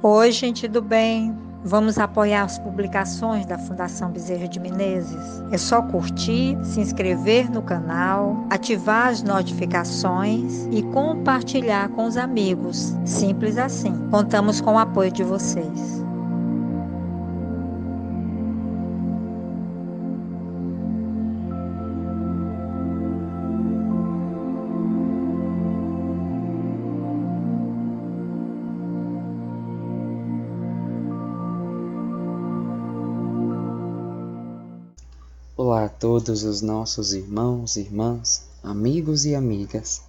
Oi, gente do bem. Vamos apoiar as publicações da Fundação Bezerra de Menezes? É só curtir, se inscrever no canal, ativar as notificações e compartilhar com os amigos. Simples assim. Contamos com o apoio de vocês. Olá a todos os nossos irmãos, irmãs, amigos e amigas.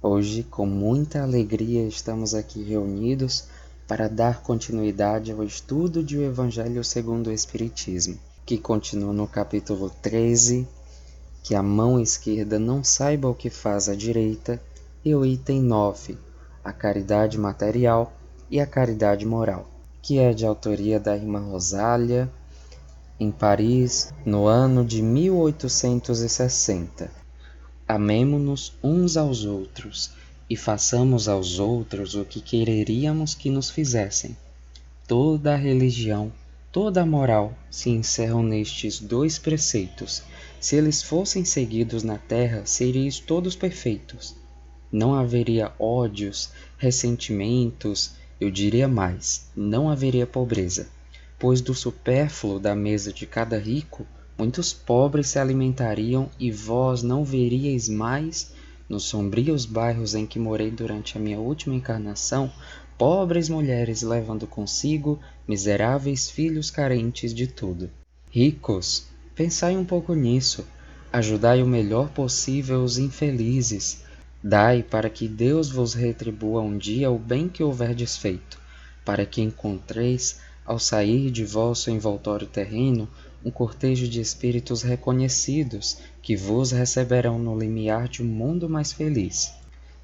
Hoje, com muita alegria, estamos aqui reunidos para dar continuidade ao estudo do Evangelho segundo o Espiritismo, que continua no capítulo 13, que a mão esquerda não saiba o que faz a direita, e o item 9, a caridade material e a caridade moral, que é de autoria da irmã Rosália, em Paris, no ano de 1860. Amemo-nos uns aos outros e façamos aos outros o que quereríamos que nos fizessem. Toda a religião, toda a moral se encerram nestes dois preceitos. Se eles fossem seguidos na terra, seríeis todos perfeitos. Não haveria ódios, ressentimentos, eu diria mais, não haveria pobreza. Pois do supérfluo da mesa de cada rico, muitos pobres se alimentariam e vós não veríeis mais, nos sombrios bairros em que morei durante a minha última encarnação, pobres mulheres levando consigo miseráveis filhos carentes de tudo. Ricos, pensai um pouco nisso, ajudai o melhor possível os infelizes, dai para que Deus vos retribua um dia o bem que houverdes feito, para que encontreis ao sair de vosso envoltório terreno, um cortejo de espíritos reconhecidos, que vos receberão no limiar de um mundo mais feliz.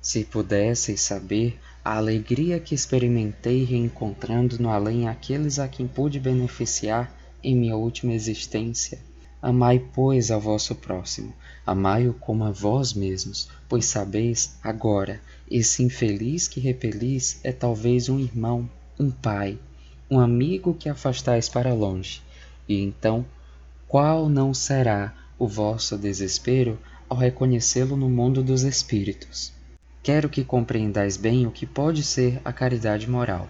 Se pudesseis saber a alegria que experimentei reencontrando no além aqueles a quem pude beneficiar em minha última existência. Amai, pois, ao vosso próximo, amai-o como a vós mesmos, pois sabeis, agora, esse infeliz que repelis é talvez um irmão, um pai, um amigo que afastais para longe, e então, qual não será o vosso desespero ao reconhecê-lo no mundo dos espíritos? Quero que compreendais bem o que pode ser a caridade moral,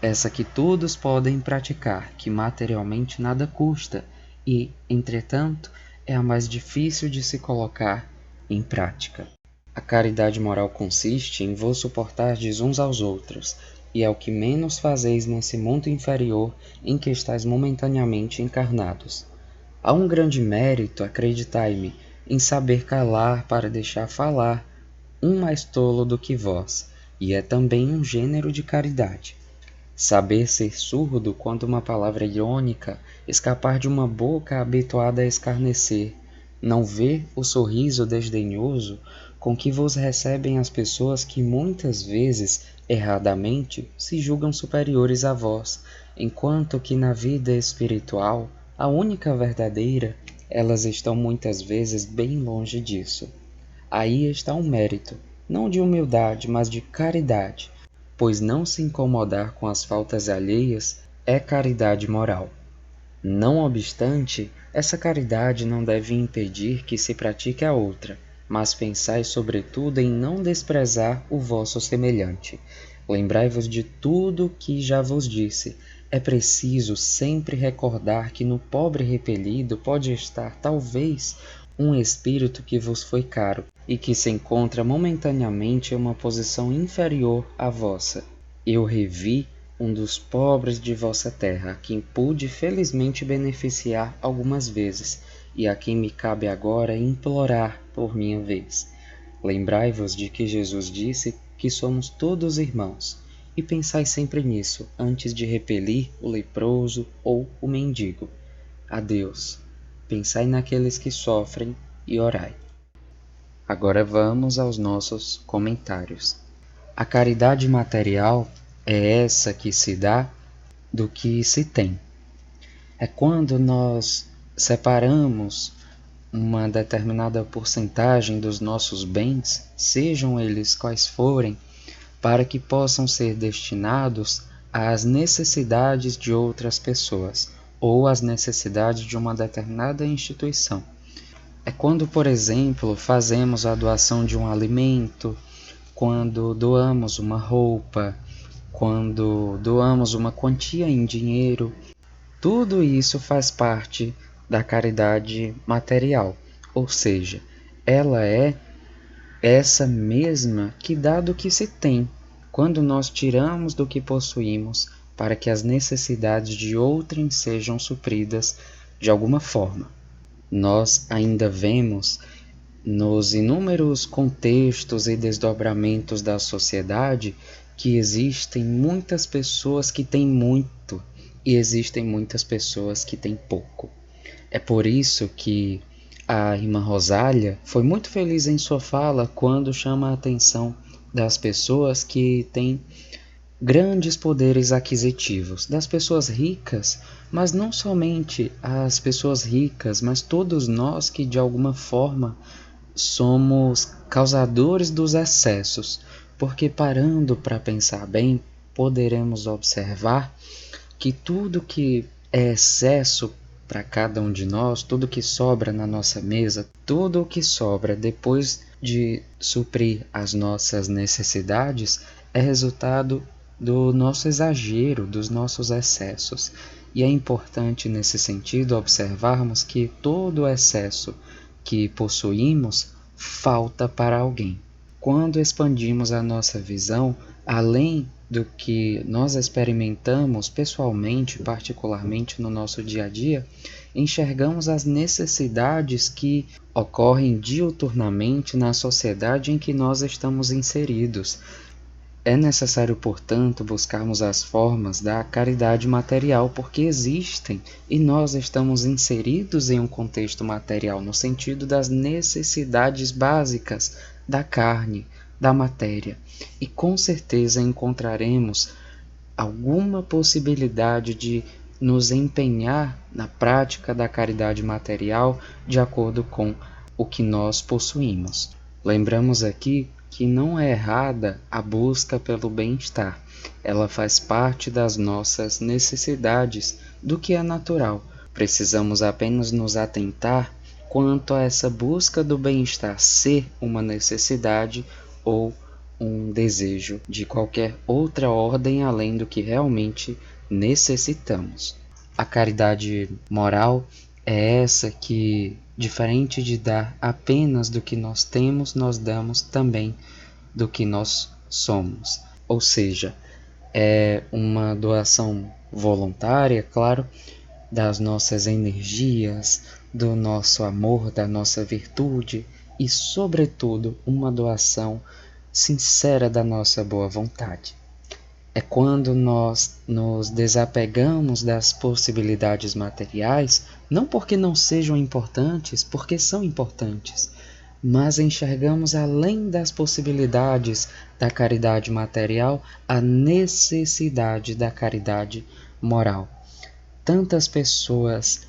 essa que todos podem praticar, que materialmente nada custa e, entretanto, é a mais difícil de se colocar em prática. A caridade moral consiste em vos suportardes uns aos outros, e é o que menos fazeis nesse mundo inferior em que estáis momentaneamente encarnados. Há um grande mérito, acreditai-me, em saber calar para deixar falar um mais tolo do que vós, e é também um gênero de caridade. Saber ser surdo quando uma palavra irônica escapar de uma boca habituada a escarnecer, não ver o sorriso desdenhoso com que vos recebem as pessoas que muitas vezes, erradamente, se julgam superiores a vós, enquanto que na vida espiritual, a única verdadeira, elas estão muitas vezes bem longe disso. Aí está um mérito, não de humildade, mas de caridade, pois não se incomodar com as faltas alheias é caridade moral. Não obstante, essa caridade não deve impedir que se pratique a outra, mas pensai sobretudo em não desprezar o vosso semelhante. Lembrai-vos de tudo o que já vos disse. É preciso sempre recordar que no pobre repelido pode estar, talvez, um espírito que vos foi caro e que se encontra momentaneamente em uma posição inferior à vossa. Eu revi um dos pobres de vossa terra, a quem pude felizmente beneficiar algumas vezes, e a quem me cabe agora implorar por minha vez. Lembrai-vos de que Jesus disse que somos todos irmãos, e pensai sempre nisso antes de repelir o leproso ou o mendigo. Adeus. Pensai naqueles que sofrem e orai. Agora vamos aos nossos comentários. A caridade material é essa que se dá do que se tem. É quando nós separamos uma determinada porcentagem dos nossos bens, sejam eles quais forem, para que possam ser destinados às necessidades de outras pessoas ou às necessidades de uma determinada instituição. É quando, por exemplo, fazemos a doação de um alimento, quando doamos uma roupa, quando doamos uma quantia em dinheiro. Tudo isso faz parte da caridade material, ou seja, ela é essa mesma que dá do que se tem, quando nós tiramos do que possuímos para que as necessidades de outrem sejam supridas de alguma forma. Nós ainda vemos nos inúmeros contextos e desdobramentos da sociedade que existem muitas pessoas que têm muito e existem muitas pessoas que têm pouco. É por isso que a irmã Rosália foi muito feliz em sua fala quando chama a atenção das pessoas que têm grandes poderes aquisitivos, das pessoas ricas, mas não somente as pessoas ricas, mas todos nós que de alguma forma somos causadores dos excessos, porque parando para pensar bem, poderemos observar que tudo que é excesso para cada um de nós, tudo que sobra na nossa mesa, tudo o que sobra depois de suprir as nossas necessidades é resultado do nosso exagero, dos nossos excessos. E é importante nesse sentido observarmos que todo o excesso que possuímos falta para alguém. Quando expandimos a nossa visão, além do que nós experimentamos pessoalmente, particularmente no nosso dia a dia, enxergamos as necessidades que ocorrem diuturnamente na sociedade em que nós estamos inseridos. É necessário, portanto, buscarmos as formas da caridade material, porque existem e nós estamos inseridos em um contexto material, no sentido das necessidades básicas da carne, da matéria. E com certeza encontraremos alguma possibilidade de nos empenhar na prática da caridade material de acordo com o que nós possuímos. Lembramos aqui que não é errada a busca pelo bem-estar. Ela faz parte das nossas necessidades, do que é natural. Precisamos apenas nos atentar quanto a essa busca do bem-estar ser uma necessidade ou um desejo de qualquer outra ordem além do que realmente necessitamos. A caridade moral é essa que, diferente de dar apenas do que nós temos, nós damos também do que nós somos. Ou seja, é uma doação voluntária, claro, das nossas energias, do nosso amor, da nossa virtude e, sobretudo, uma doação sincera da nossa boa vontade. É quando nós nos desapegamos das possibilidades materiais, não porque não sejam importantes, porque são importantes, mas enxergamos além das possibilidades da caridade material a necessidade da caridade moral. Tantas pessoas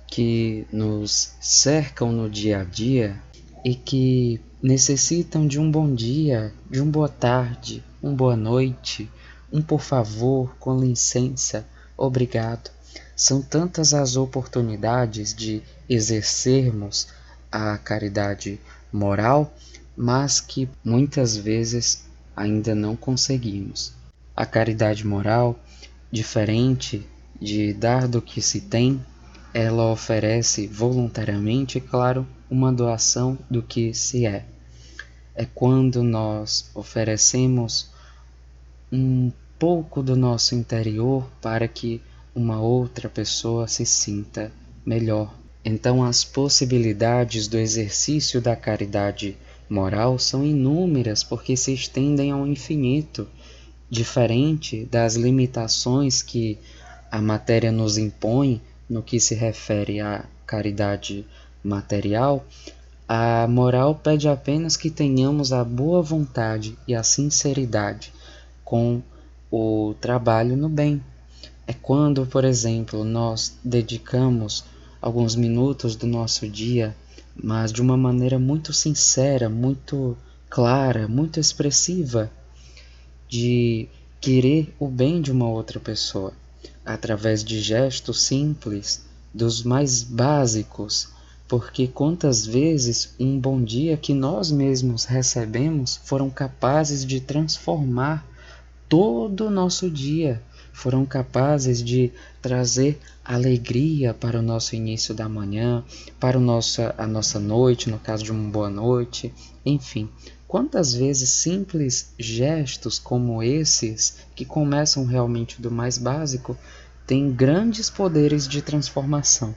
que nos cercam no dia a dia e que necessitam de um bom dia, de uma boa tarde, uma boa noite, um por favor, com licença, obrigado. São tantas as oportunidades de exercermos a caridade moral, mas que muitas vezes ainda não conseguimos. A caridade moral, diferente de dar do que se tem, ela oferece voluntariamente, claro, uma doação do que se é. É quando nós oferecemos um pouco do nosso interior para que uma outra pessoa se sinta melhor. Então, as possibilidades do exercício da caridade moral são inúmeras porque se estendem ao infinito, diferente das limitações que a matéria nos impõe no que se refere à caridade material. A moral pede apenas que tenhamos a boa vontade e a sinceridade com o trabalho no bem. É quando, por exemplo, nós dedicamos alguns minutos do nosso dia, mas de uma maneira muito sincera, muito clara, muito expressiva, de querer o bem de uma outra pessoa, através de gestos simples, dos mais básicos, porque quantas vezes um bom dia que nós mesmos recebemos foram capazes de transformar todo o nosso dia, foram capazes de trazer alegria para o nosso início da manhã, para a nossa noite, no caso de uma boa noite, enfim. Quantas vezes simples gestos como esses, que começam realmente do mais básico, têm grandes poderes de transformação.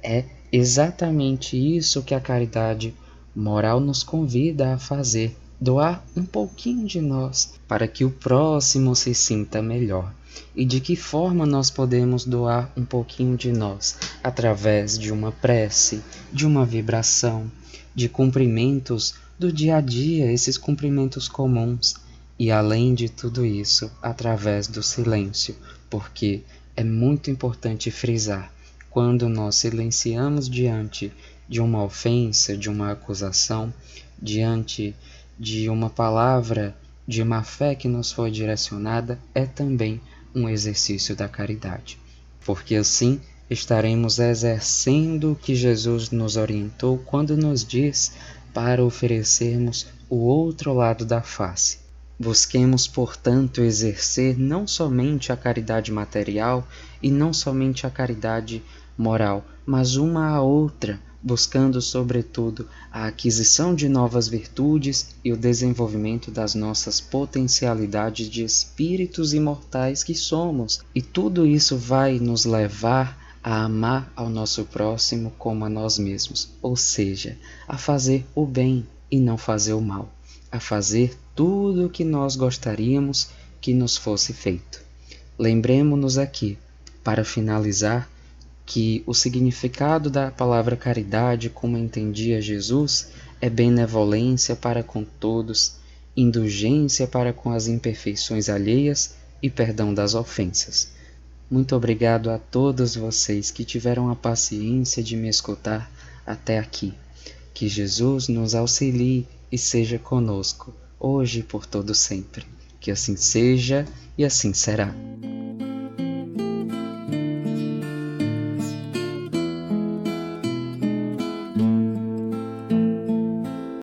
É exatamente isso que a caridade moral nos convida a fazer, doar um pouquinho de nós para que o próximo se sinta melhor. E de que forma nós podemos doar um pouquinho de nós? Através de uma prece, de uma vibração, de cumprimentos do dia a dia, esses cumprimentos comuns. E além de tudo isso, através do silêncio, porque é muito importante frisar quando nós silenciamos diante de uma ofensa, de uma acusação, diante de uma palavra de má fé que nos foi direcionada, é também um exercício da caridade. Porque assim estaremos exercendo o que Jesus nos orientou quando nos diz para oferecermos o outro lado da face. Busquemos, portanto, exercer não somente a caridade material e não somente a caridade moral, mas uma a outra, buscando, sobretudo, a aquisição de novas virtudes e o desenvolvimento das nossas potencialidades de espíritos imortais que somos. E tudo isso vai nos levar a amar ao nosso próximo como a nós mesmos, ou seja, a fazer o bem e não fazer o mal, a fazer tudo o que nós gostaríamos que nos fosse feito. Lembremos-nos aqui, para finalizar, que o significado da palavra caridade, como entendia Jesus, é benevolência para com todos, indulgência para com as imperfeições alheias e perdão das ofensas. Muito obrigado a todos vocês que tiveram a paciência de me escutar até aqui. Que Jesus nos auxilie e seja conosco, hoje e por todo sempre. Que assim seja e assim será.